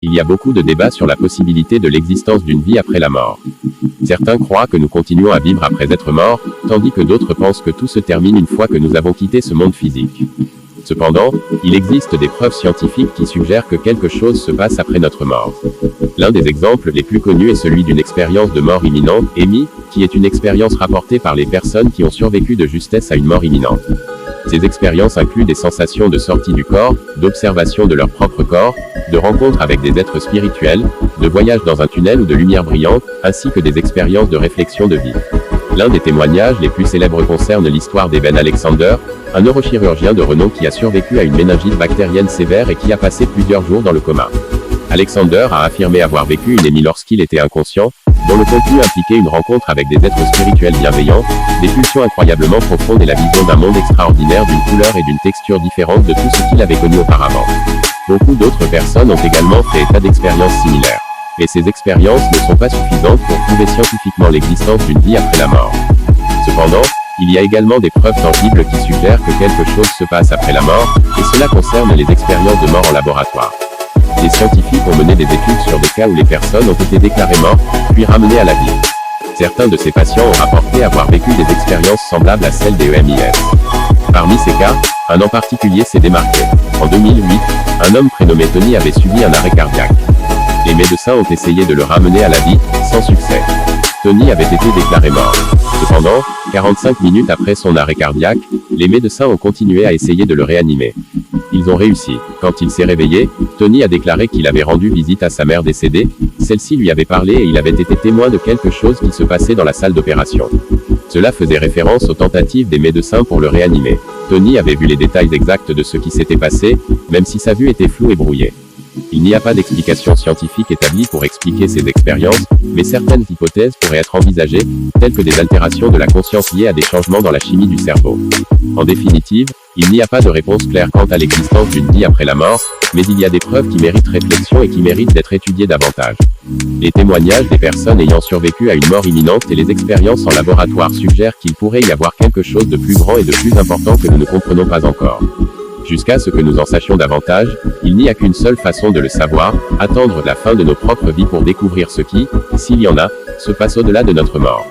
Il y a beaucoup de débats sur la possibilité de l'existence d'une vie après la mort. Certains croient que nous continuons à vivre après être morts, tandis que d'autres pensent que tout se termine une fois que nous avons quitté ce monde physique. Cependant, il existe des preuves scientifiques qui suggèrent que quelque chose se passe après notre mort. L'un des exemples les plus connus est celui d'une expérience de mort imminente, EMI, qui est une expérience rapportée par les personnes qui ont survécu de justesse à une mort imminente. Ces expériences incluent des sensations de sortie du corps, d'observation de leur propre corps, de rencontres avec des êtres spirituels, de voyages dans un tunnel ou de lumière brillante, ainsi que des expériences de réflexion de vie. L'un des témoignages les plus célèbres concerne l'histoire d'Eben Alexander, un neurochirurgien de renom qui a survécu à une méningite bactérienne sévère et qui a passé plusieurs jours dans le coma. Alexander a affirmé avoir vécu une EMI lorsqu'il était inconscient, dont le contenu impliquait une rencontre avec des êtres spirituels bienveillants, des pulsions incroyablement profondes et la vision d'un monde extraordinaire d'une couleur et d'une texture différente de tout ce qu'il avait connu auparavant. Beaucoup d'autres personnes ont également fait état d'expériences similaires. Et ces expériences ne sont pas suffisantes pour prouver scientifiquement l'existence d'une vie après la mort. Cependant, il y a également des preuves tangibles qui suggèrent que quelque chose se passe après la mort, et cela concerne les expériences de mort en laboratoire. Des scientifiques ont mené des études sur des cas où les personnes ont été déclarées mortes, puis ramenées à la vie. Certains de ces patients ont rapporté avoir vécu des expériences semblables à celles des EMIS. Parmi ces cas, un en particulier s'est démarqué. En 2008, un homme prénommé Tony avait subi un arrêt cardiaque. Les médecins ont essayé de le ramener à la vie, sans succès. Tony avait été déclaré mort. Cependant, 45 minutes après son arrêt cardiaque, les médecins ont continué à essayer de le réanimer. Ils ont réussi. Quand il s'est réveillé, Tony a déclaré qu'il avait rendu visite à sa mère décédée, celle-ci lui avait parlé et il avait été témoin de quelque chose qui se passait dans la salle d'opération. Cela faisait référence aux tentatives des médecins pour le réanimer. Tony avait vu les détails exacts de ce qui s'était passé, même si sa vue était floue et brouillée. Il n'y a pas d'explication scientifique établie pour expliquer ces expériences, mais certaines hypothèses pourraient être envisagées, telles que des altérations de la conscience liées à des changements dans la chimie du cerveau. En définitive, il n'y a pas de réponse claire quant à l'existence d'une vie après la mort, mais il y a des preuves qui méritent réflexion et qui méritent d'être étudiées davantage. Les témoignages des personnes ayant survécu à une mort imminente et les expériences en laboratoire suggèrent qu'il pourrait y avoir quelque chose de plus grand et de plus important que nous ne comprenons pas encore. Jusqu'à ce que nous en sachions davantage, il n'y a qu'une seule façon de le savoir, attendre la fin de nos propres vies pour découvrir ce qui, s'il y en a, se passe au-delà de notre mort.